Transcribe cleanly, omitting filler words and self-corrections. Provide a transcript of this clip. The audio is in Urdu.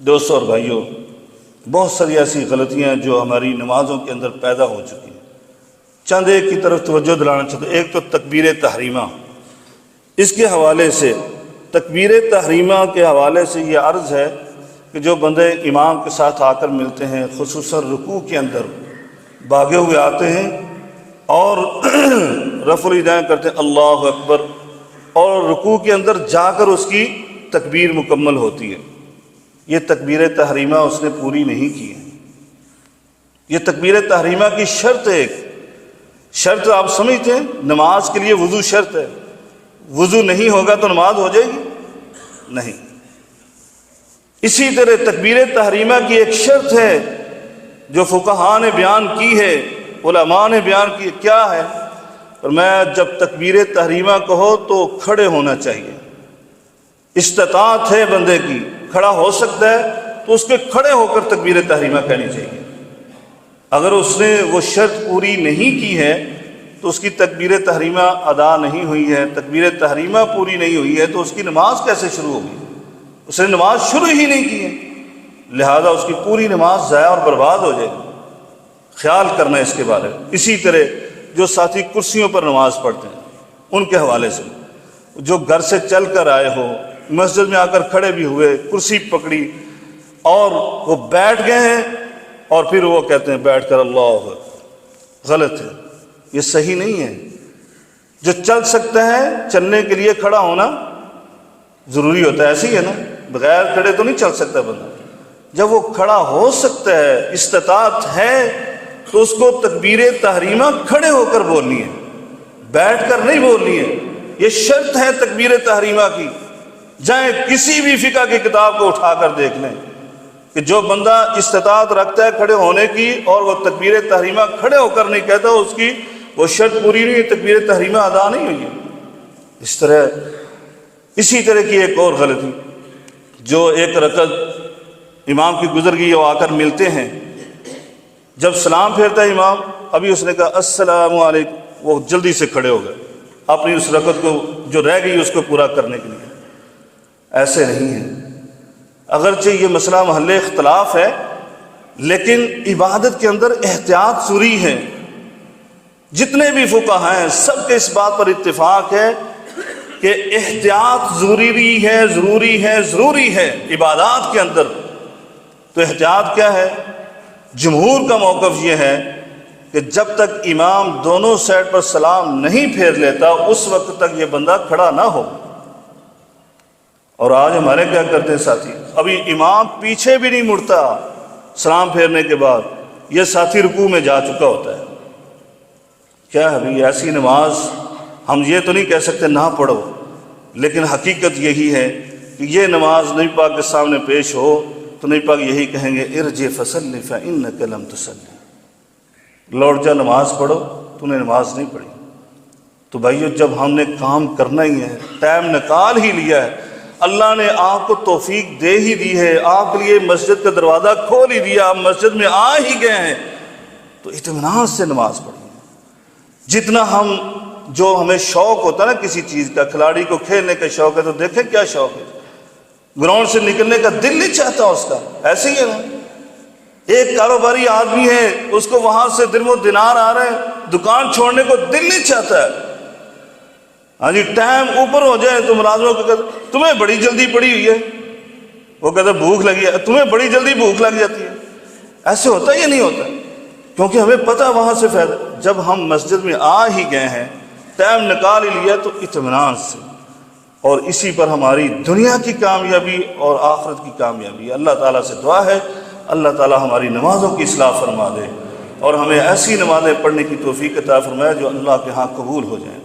دوستوں اور بھائیوں، بہت ساری ایسی غلطیاں جو ہماری نمازوں کے اندر پیدا ہو چکی ہیں، چند ایک کی طرف توجہ دلانا چاہتا ہوں۔ ایک تو تکبیر تحریمہ، اس کے حوالے سے تکبیر تحریمہ کے حوالے سے یہ عرض ہے کہ جو بندے امام کے ساتھ آ کر ملتے ہیں، خصوصاً رکوع کے اندر بھاگے ہوئے آتے ہیں اور رفع الیدین کرتے ہیں اللہ اکبر، اور رکوع کے اندر جا کر اس کی تکبیر مکمل ہوتی ہے، یہ تکبیر تحریمہ اس نے پوری نہیں کی ہے۔ یہ تکبیر تحریمہ کی شرط ہے، ایک شرط آپ سمجھتے ہیں، نماز کے لیے وضو شرط ہے، وضو نہیں ہوگا تو نماز ہو جائے گی؟ نہیں۔ اسی طرح تکبیر تحریمہ کی ایک شرط ہے جو فقہاء نے بیان کی ہے، علماء نے بیان کی، کیا ہے؟ فرمایا جب تکبیر تحریمہ کہو تو کھڑے ہونا چاہیے، استطاعت ہے بندے کی، کھڑا ہو سکتا ہے تو اس کے کھڑے ہو کر تکبیر تحریمہ کہنی چاہیے۔ اگر اس نے وہ شرط پوری نہیں کی ہے تو اس کی تکبیر تحریمہ ادا نہیں ہوئی ہے، تکبیر تحریمہ پوری نہیں ہوئی ہے، تو اس کی نماز کیسے شروع ہوگی؟ اس نے نماز شروع ہی نہیں کی ہے، لہذا اس کی پوری نماز ضائع اور برباد ہو جائے گی۔ خیال کرنا ہے اس کے بارے میں۔ اسی طرح جو ساتھی کرسیوں پر نماز پڑھتے ہیں ان کے حوالے سے، جو گھر سے چل کر آئے ہو، مسجد میں آ کر کھڑے بھی ہوئے، کرسی پکڑی اور وہ بیٹھ گئے ہیں اور پھر وہ کہتے ہیں بیٹھ کر اللہ، غلط ہے، یہ صحیح نہیں ہے۔ جو چل سکتا ہے چلنے کے لیے کھڑا ہونا ضروری ہوتا ہے، ایسے ہی ہے نا، بغیر کھڑے تو نہیں چل سکتا بندہ۔ جب وہ کھڑا ہو سکتا ہے، استطاعت ہے، تو اس کو تکبیر تحریمہ کھڑے ہو کر بولنی ہے، بیٹھ کر نہیں بولنی ہے، یہ شرط ہے تکبیر تحریمہ کی۔ جائیں کسی بھی فقہ کی کتاب کو اٹھا کر دیکھ لیں کہ جو بندہ استطاعت رکھتا ہے کھڑے ہونے کی اور وہ تکبیر تحریمہ کھڑے ہو کر نہیں کہتا، اس کی وہ شرط پوری نہیں ہے، تکبیر تحریمہ ادا نہیں ہوئی ہے۔ اسی طرح کی ایک اور غلطی، جو ایک رکعت امام کی گزر گئی وہ آ کر ملتے ہیں، جب سلام پھیرتا ہے امام، ابھی اس نے کہا السلام علیکم، وہ جلدی سے کھڑے ہو گئے اپنی اس رکعت کو جو رہ گئی اس کو پورا کرنے کے لیے۔ ایسے نہیں ہے، اگرچہ یہ مسئلہ محل اختلاف ہے لیکن عبادت کے اندر احتیاط ضروری ہے۔ جتنے بھی فقہاء ہیں سب کے اس بات پر اتفاق ہے کہ احتیاط ضروری ہے عبادات کے اندر۔ تو احتیاط کیا ہے؟ جمہور کا موقف یہ ہے کہ جب تک امام دونوں سائڈ پر سلام نہیں پھیر لیتا اس وقت تک یہ بندہ کھڑا نہ ہو۔ اور آج ہمارے کیا کرتے ہیں ساتھی، ابھی امام پیچھے بھی نہیں مڑتا سلام پھیرنے کے بعد، یہ ساتھی رکوع میں جا چکا ہوتا ہے۔ کیا ہے بھئی، ایسی نماز ہم یہ تو نہیں کہہ سکتے نہ پڑھو، لیکن حقیقت یہی ہے کہ یہ نماز نبی پاک کے سامنے پیش ہو تو نبی پاک یہی کہیں گے ارجع فصلی فإنک لم تصلی، لوٹ جا نماز پڑھو، تو نے نماز نہیں پڑھی۔ تو بھائیو جب ہم نے کام کرنا ہی ہے، ٹائم نکال ہی لیا ہے، اللہ نے آپ کو توفیق دے ہی دی ہے، آپ کے لیے مسجد کا دروازہ کھول ہی دیا، آپ مسجد میں آ ہی گئے ہیں، تو اطمینان سے نماز پڑھیں۔ جتنا جو ہمیں شوق ہوتا ہے نا کسی چیز کا، کھلاڑی کو کھیلنے کا شوق ہے تو دیکھیں کیا شوق ہے، گراؤنڈ سے نکلنے کا دل نہیں چاہتا اس کا، ایسے ہی ہے نا۔ ایک کاروباری آدمی ہے، اس کو وہاں سے درم و دینار آ رہے ہیں، دکان چھوڑنے کو دل نہیں چاہتا ہے۔ ہاں جی، ٹائم اوپر ہو جائے تو ملازموں کو کہتے تمہیں بڑی جلدی پڑی ہوئی ہے، وہ کہتے بھوک لگی ہے، تمہیں بڑی جلدی بھوک لگ جاتی ہے۔ ایسے ہوتا یا نہیں ہوتا؟ کیونکہ ہمیں پتہ وہاں سے فائدہ۔ جب ہم مسجد میں آ ہی گئے ہیں، ٹائم نکال ہی لیا، تو اطمینان سے، اور اسی پر ہماری دنیا کی کامیابی اور آخرت کی کامیابی۔ اللہ تعالیٰ سے دعا ہے اللہ تعالیٰ ہماری نمازوں کی اصلاح فرما دے اور ہمیں ایسی نمازیں پڑھنے کی توفیق عطا فرمائے جو اللہ کے ہاں قبول ہو جائیں۔